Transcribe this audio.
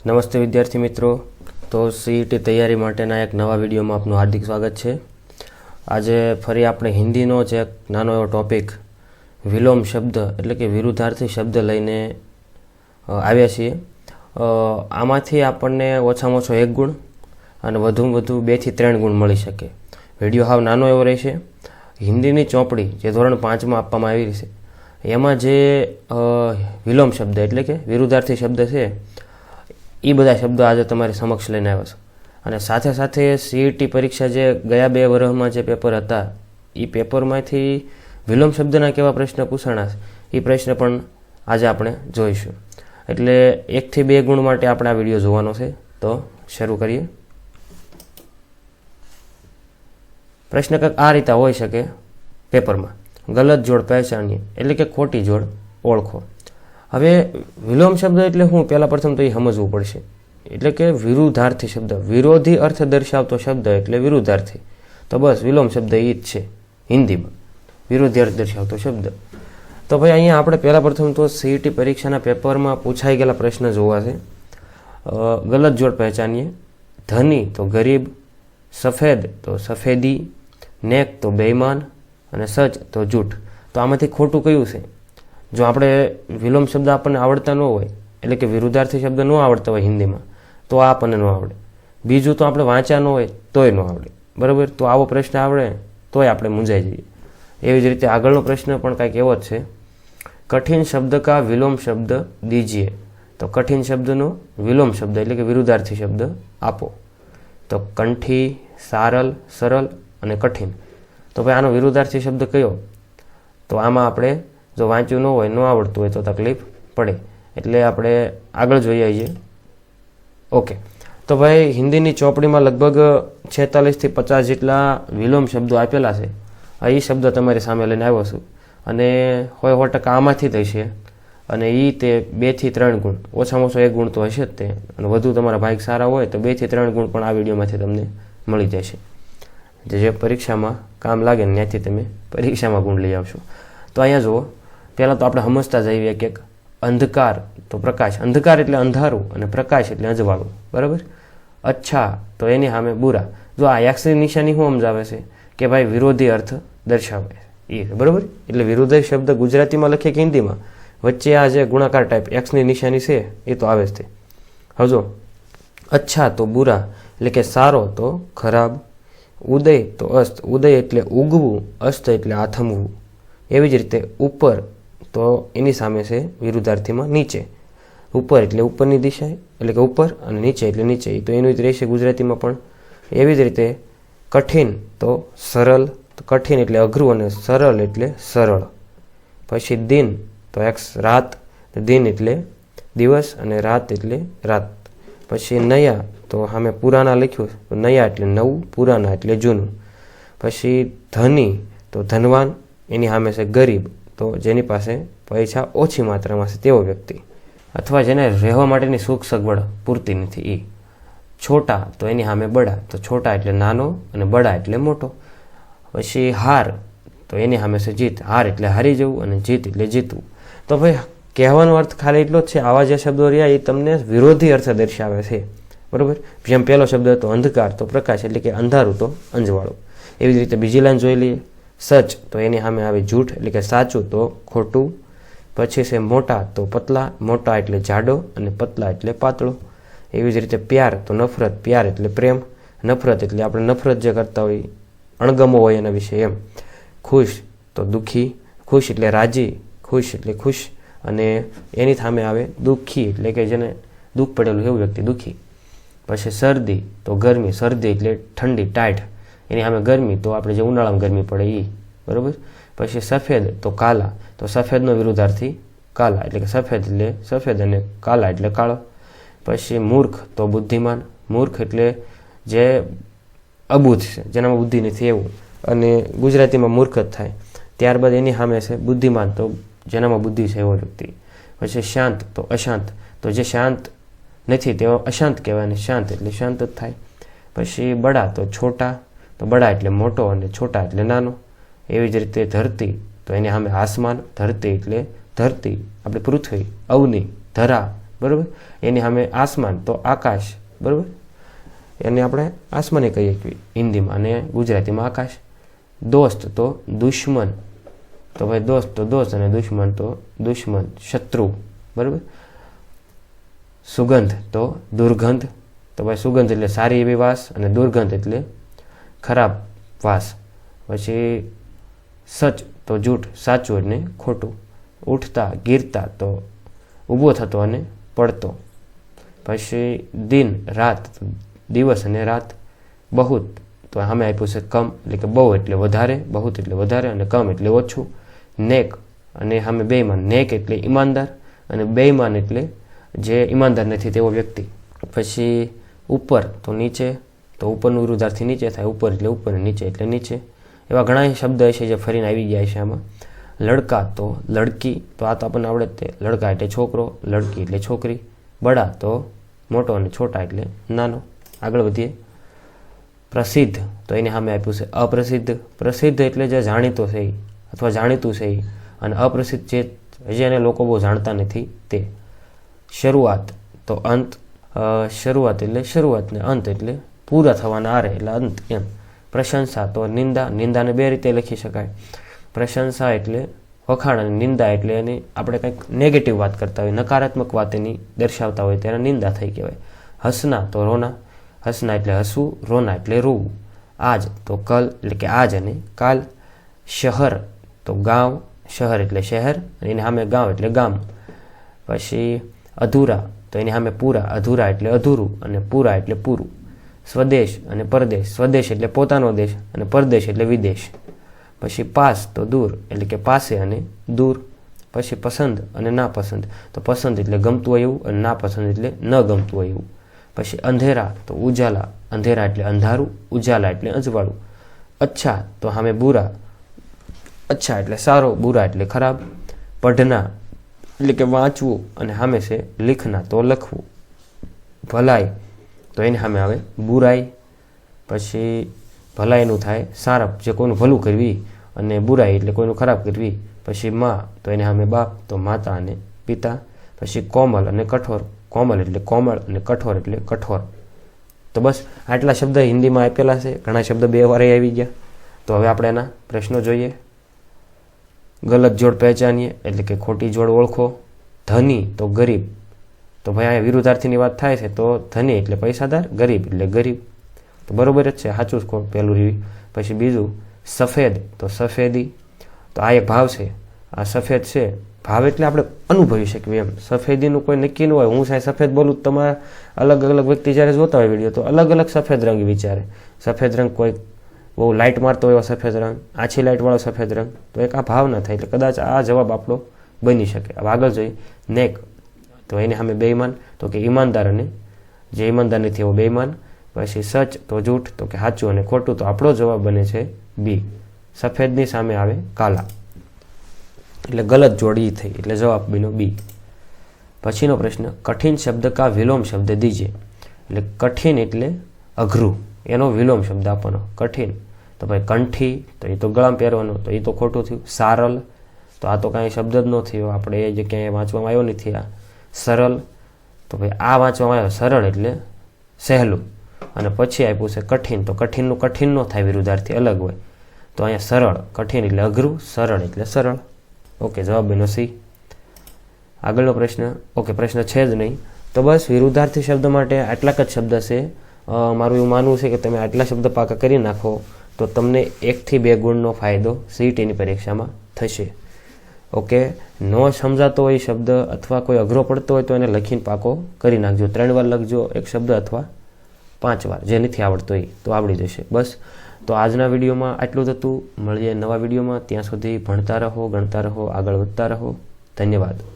નમસ્તે વિદ્યાર્થી મિત્રો, તો સીઈટી તૈયારી માટેના એક નવા વિડીયોમાં આપનું હાર્દિક સ્વાગત છે। આજે ફરી આપણે હિન્દીનો જ એક નાનો એવો ટોપિક વિલોમ શબ્દ એટલે કે વિરુદ્ધાર્થી શબ્દ લઈને આવ્યા છીએ। આમાંથી આપણને ઓછામાં ઓછો 1 ગુણ અને વધુમાં વધુ 2 થી 3 ગુણ મળી શકે। વિડીયો હાવ નાનો એવો રહેશે। હિન્દીની ચોપડી જે ધોરણ 5માં આપવામાં આવી છે એમાં જે વિલોમ શબ્દ એટલે કે વિરુદ્ધાર્થી શબ્દ છે એ બધા શબ્દો આજે તમારી સમક્ષ લઈને આવ્યા છે। અને સાથે સાથે સીઈટી પરીક્ષા જે ગયા 2 વર્ષમાં જે પેપર હતા એ પેપરમાંથી વિલોમ શબ્દના કેવા પ્રશ્ન પૂછાણા છે એ પ્રશ્ન પણ આજે આપણે જોઈશું। એટલે 1 થી 2 ગુણ માટે આપણે આ વિડીયો જોવાનો છે। તો શરૂ કરીએ। પ્રશ્ન કંઈક આ રીતે હોઈ શકે પેપરમાં, ગલત જોડ પહેચાનીએ એટલે કે ખોટી જોડ ઓળખો। હવે વિલોમ શબ્દ એટલે શું, પહેલા પ્રથમ તો એ સમજવું પડશે। એટલે કે વિરુદ્ધાર્થી શબ્દ, વિરોધી અર્થ દર્શાવતો શબ્દ એટલે વિરુદ્ધાર્થી। તો બસ વિલોમ શબ્દ એ જ છે હિન્દીમાં, વિરોધી અર્થ દર્શાવતો શબ્દ। તો ભાઈ અહીંયા આપણે પહેલા પ્રથમ તો સીઈટી પરીક્ષાના પેપરમાં પૂછાઈ ગયેલા પ્રશ્ન જોવા છે। ગલત જોડ પહેચાનીએ, ધની તો ગરીબ, સફેદ તો સફેદી, નેક તો બેઈમાન અને સચ તો જૂઠ। તો આમાંથી ખોટું કયું છે? જો આપણે વિલોમ શબ્દ આપણને આવડતા ન હોય એટલે કે વિરુદ્ધાર્થી શબ્દ ન આવડતા હોય હિન્દીમાં તો આ આપણને ન આવડે। બીજું તો આપણે વાંચ્યા ન હોય તોય ન આવડે, બરાબર? તો આવો પ્રશ્ન આવડે તોય આપણે મૂંઝાઈ જઈએ। એવી જ રીતે આગળનો પ્રશ્ન પણ કંઈક એવો જ છે, કઠિન શબ્દ કા વિલોમ શબ્દ દીજીએ। તો કઠિન શબ્દનો વિલોમ શબ્દ એટલે કે વિરુદ્ધાર્થી શબ્દ આપો। તો કંઠી, સારલ, સરળ અને કઠિન। તો ભાઈ આનો વિરુદ્ધાર્થી શબ્દ કયો? તો આમાં આપણે જો વાંચ્યું ન હોય, ન આવડતું હોય તો તકલીફ પડે, એટલે આપણે આગળ જોઈ આવીએ। ઓકે, તો ભાઈ હિન્દીની ચોપડીમાં લગભગ 46 થી 50 જેટલા વિલોમ શબ્દો આપેલા છે। એ શબ્દ તમારી સામે લઈને આવ્યો છું અને 100% આમાંથી જ હશે અને એ તે 2 થી 3 ગુણ, ઓછામાં ઓછો 1 ગુણ તો હશે જ તે, અને વધુ તમારા ભાગ સારા હોય તો 2 થી 3 ગુણ પણ આ વિડીયોમાંથી તમને મળી જશે, જે પરીક્ષામાં કામ લાગે ને ત્યાંથી તમે પરીક્ષામાં ગુણ લઈ આવશો। તો અહીંયા જુઓ, પહેલાં તો આપણે સમજતા જઈએ કે અંધકાર તો પ્રકાશ, અંધકાર એટલે અંધારું અને પ્રકાશ એટલે અજવાળું, બરાબર? અચ્છા તો એની સામે બુરા। જો આ એક્સની નિશાની શું સમજાવે છે કે ભાઈ વિરોધી અર્થ દર્શાવે એ, બરાબર? એટલે વિરોધી શબ્દ ગુજરાતીમાં લખીએ કે હિન્દીમાં, વચ્ચે આ જે ગુણાકાર ટાઈપ એક્સની નિશાની છે એ તો આવે જ તે। હવે જો અચ્છા તો બુરા એટલે કે સારો તો ખરાબ, ઉદય તો અસ્ત, ઉદય એટલે ઉગવું, અસ્ત એટલે આથમવું। એવી જ રીતે ઉપર તો એની સામે છે વિરુદ્ધાર્થીમાં નીચે। ઉપર એટલે ઉપરની દિશા એટલે કે ઉપર, અને નીચે એટલે નીચે, તો એનું જ રહેશે ગુજરાતીમાં પણ। એવી જ રીતે કઠિન તો સરળ, તો કઠિન એટલે અઘરું અને સરળ એટલે સરળ। પછી દિન તો રાત, દિન એટલે દિવસ અને રાત એટલે રાત। પછી નયા તો સામે પુરાના લખ્યું, તો નયા એટલે નવું, પુરાના એટલે જૂનું। પછી ધની તો ધનવાન, એની સામે છે ગરીબ, તો જેની પાસે પૈસા ઓછી માત્રામાં છે તેવો વ્યક્તિ, અથવા જેને રહેવા માટેની સુખ સગવડ પૂરતી નથી એ। છોટા તો એની સામે બડા, તો છોટા એટલે નાનો અને બડા એટલે મોટો। પછી હાર તો એની સામે છે જીત, હાર એટલે હારી જવું અને જીત એટલે જીતવું। તો ભાઈ કહેવાનો અર્થ ખાલી એટલો જ છે, આવા જે શબ્દો રહ્યા એ તમને વિરોધી અર્થ દર્શાવે છે, બરાબર? જેમ પહેલો શબ્દ હતો અંધકાર તો પ્રકાશ એટલે કે અંધારું તો અંજવાળું। એવી જ રીતે બીજી લાઈન જોઈ લઈએ, સચ તો એની સામે આવે જૂઠ એટલે કે સાચું તો ખોટું। પછી છે મોટા તો પતલા, મોટા એટલે જાડો અને પતલા એટલે પાતળો। એવી જ રીતે પ્યાર તો નફરત, પ્યાર એટલે પ્રેમ, નફરત એટલે આપણે નફરત જે કરતા હોય, અણગમો હોય એના વિશે એમ। ખુશ તો દુઃખી, ખુશ એટલે રાજી, ખુશ એટલે ખુશ, અને એની સામે આવે દુઃખી એટલે કે જેને દુઃખ પડેલું એવું વ્યક્તિ દુઃખી। પછી શરદી તો ગરમી, શરદી એટલે ઠંડી ટાઈટ, એની સામે ગરમી તો આપણે જે ઉનાળામાં ગરમી પડે એ, બરાબર? પછી સફેદ તો કાલા, તો સફેદનો વિરુદ્ધાર્થી કાલા એટલે કે સફેદ એટલે સફેદ અને કાલા એટલે કાળો। પછી મૂર્ખ તો બુદ્ધિમાન, મૂર્ખ એટલે જે અબુદ્ધ છે, જેનામાં બુદ્ધિ નથી એવું, અને ગુજરાતીમાં મૂર્ખ જ થાય। ત્યારબાદ એની સામે છે બુદ્ધિમાન, તો જેનામાં બુદ્ધિ છે એવો વ્યક્તિ। પછી શાંત તો અશાંત, તો જે શાંત નથી તેઓ અશાંત કહેવાય, અને શાંત એટલે શાંત જ થાય। પછી બડા તો છોટા, તો બડા એટલે મોટો અને છોટા એટલે નાનો। એવી જ રીતે ધરતી તો એની સામે આસમાન, ધરતી એટલે ધરતી આપણે પૃથ્વી, અવની, ધરા બરાબર. એની સામે આસમાન તો આકાશ, બરાબર. એને આપણે આસમાને કહીએ હિન્દીમાં, અને ગુજરાતીમાં આકાશ. દોસ્ત તો દુશ્મન, તો ભાઈ દોસ્ત તો દોસ્ત અને દુશ્મન તો દુશ્મન, શત્રુ, બરાબર. સુગંધ તો દુર્ગંધ, તો ભાઈ સુગંધ એટલે સારી એવી વાસ અને દુર્ગંધ એટલે ખરાબ વાસ. પછી સચ તો જૂઠ, સાચું એટલે ખોટું. ઉઠતા ગીરતા તો ઊભો થતો અને પડતો. પછી દિન રાત, દિવસ અને રાત. બહુત તો સામે આપ્યું છે કમ, એટલે કે બહુ એટલે વધારે, બહુત એટલે વધારે અને કમ એટલે ઓછું. નેક અને સામે બેઈમાન, નેક એટલે ઈમાનદાર અને બેઈમાન એટલે જે ઈમાનદાર નથી તેવો વ્યક્તિ. પછી ઉપર તો નીચે, તો ઉપરનું વિરુદ્ધાર્થી નીચે થાય, ઉપર એટલે ઉપર, નીચે એટલે નીચે. એવા ઘણા શબ્દ છે જે ફરીને આવી ગયા છે આમાં. લડકા તો લડકી, તો આ તો આપણને આવડે તે, લડકા એટલે છોકરો, લડકી એટલે છોકરી. બડા તો મોટો અને છોટા એટલે નાનો. આગળ વધીએ. પ્રસિદ્ધ તો એની સામે આપ્યું છે અપ્રસિદ્ધ. પ્રસિદ્ધ એટલે જે જાણીતો છે અથવા જાણીતું છે, અને અપ્રસિદ્ધ જે હજી એને લોકો બહુ જાણતા નથી તે. શરૂઆત તો અંત. શરૂઆત એટલે શરૂઆત ને અંત એટલે પૂરા થવાના આરે એટલે અંત એમ. પ્રશંસા તો નિંદા. નિંદાને બે રીતે લખી શકાય. પ્રશંસા એટલે વખાણ અને નિંદા એટલે એની આપણે કંઈક નેગેટિવ વાત કરતા હોય, નકારાત્મક વાત એની દર્શાવતા હોય ત્યારે નિંદા થઈ કહેવાય. હસના તો રોના. હસના એટલે હસવું, રોના એટલે રોવું. આજ તો કલ એટલે કે આજ અને કાલ. શહર તો ગાંવ. શહેર એટલે શહેર અને એની સામે ગાંવ એટલે ગામ. પછી અધૂરા તો એની સામે પૂરા. અધૂરા એટલે અધૂરું અને પૂરા એટલે પૂરું. સ્વદેશ અને પરદેશ. સ્વદેશ એટલે પોતાનો દેશ અને પરદેશ એટલે વિદેશ. પછી પાસ તો દૂર, એટલે કે પાસે અને દૂર. પછી પસંદ અને નાપસંદ, તો પસંદ એટલે ગમતું હોય એવું અને નાપસંદ એટલે ન ગમતું હોય એવું. પછી અંધેરા તો ઉજાલા. અંધેરા એટલે અંધારું, ઉજાલા એટલે અજવાળું. અચ્છા તો સામે બુરા. અચ્છા એટલે સારો, બુરા એટલે ખરાબ. પઢના એટલે કે વાંચવું અને સામે છે લીખના તો લખવું. ભલાઈ તો એની સામે આવે બુરાઈ. પછી ભલાઈનું થાય સારપ, જે કોઈનું ભલું કરવી, અને બુરાઈ એટલે કોઈનું ખરાબ કરવી. પછી માં તો એની સામે બાપ, તો માતા અને પિતા. પછી કોમલ અને કઠોર. કોમલ એટલે કોમળ અને કઠોર એટલે કઠોર. તો બસ આટલા શબ્દ હિન્દીમાં આપેલા છે. ઘણા શબ્દ બે વારે આવી ગયા. તો હવે આપણે એના પ્રશ્નો જોઈએ. ગલત જોડ પહેચાનીએ, એટલે કે ખોટી જોડ ઓળખો. ધની તો ગરીબ, તો ભાઈ અહીંયા વિરુદ્ધાર્થીની વાત થાય છે, તો ધની એટલે પૈસાદાર, ગરીબ એટલે ગરીબ. તો બરોબર જ છે, સાચું જ પહેલું રહ્યું. પછી બીજું સફેદ તો સફેદી, તો આ એક ભાવ છે. આ સફેદ છે, ભાવ એટલે આપણે અનુભવી શકીએ એમ. સફેદીનું કોઈ નક્કી ન હોય. હું સાહેબ સફેદ બોલું, તમારા અલગ અલગ વ્યક્તિ જ્યારે જોતા હોય વિડીયો, તો અલગ અલગ સફેદ રંગ વિચારે. સફેદ રંગ કોઈ બહુ લાઇટ મારતો હોય એવો સફેદ રંગ, આછી લાઇટવાળો સફેદ રંગ, તો એક આ ભાવ ના થાય. એટલે કદાચ આ જવાબ આપણો બની શકે. હવે આગળ જોઈએ. નેક તો એની સામે બેઈમાન, તો કે ઈમાનદાર અને જે ઈમાનદાર નથી એવો બેઈમાન. પછી સચ તો જૂઠ, તો કે સાચું અને ખોટું, તો આપણો જવાબ બને છે બી. સફેદની સામે આવે કાલા, એટલે ગલત જોડી થઈ, એટલે જવાબ બન્યો બી. પછીનો પ્રશ્ન. કઠિન શબ્દ કા વિલોમ શબ્દ દીજે. એટલે કઠિન એટલે અઘરું, એનો વિલોમ શબ્દ આપવાનો. કઠિન તો ભાઈ કંઠી, તો એ તો ગળામાં પહેરવાનો, તો એ તો ખોટું થયું. સારલ તો આ તો કાંઈ શબ્દ જ ન થયો, આપણે એ જે ક્યાંય વાંચવામાં આવ્યો નથી. આ સરળ તો ભાઈ આ વાંચવામાં આવ્યો. સરળ એટલે સહેલું. અને પછી આપ્યું છે કઠિન, તો કઠિનનું કઠિન ન થાય, વિરુદ્ધાર્થી અલગ હોય. તો અહીંયા સરળ, કઠિન એટલે અઘરું, સરળ એટલે સરળ. ઓકે, જવાબ બન્યો સી. આગળનો પ્રશ્ન. ઓકે, પ્રશ્ન છે જ નહીં. તો બસ વિરુદ્ધાર્થી શબ્દ માટે આટલાક જ શબ્દ છે. મારું એવું માનવું છે કે તમે આટલા શબ્દ પાકા કરી નાખો તો તમને 1 થી 2 ગુણનો ફાયદો સીઈટીની પરીક્ષામાં થશે. ઓકે, ન સમજાતો હોય શબ્દ અથવા કોઈ અઘરો પડતો હોય તો એને લખીને પાકો કરી નાખજો. 3 વાર લખજો એક શબ્દ, અથવા 5 વાર, જે નથી આવડતો હોય તો આવડી જશે. બસ, તો આજના વિડીયોમાં આટલું જ હતું. મળીએ નવા વિડીયોમાં. ત્યાં સુધી ભણતા રહો, ગણતા રહો, આગળ વધતા રહો. ધન્યવાદ.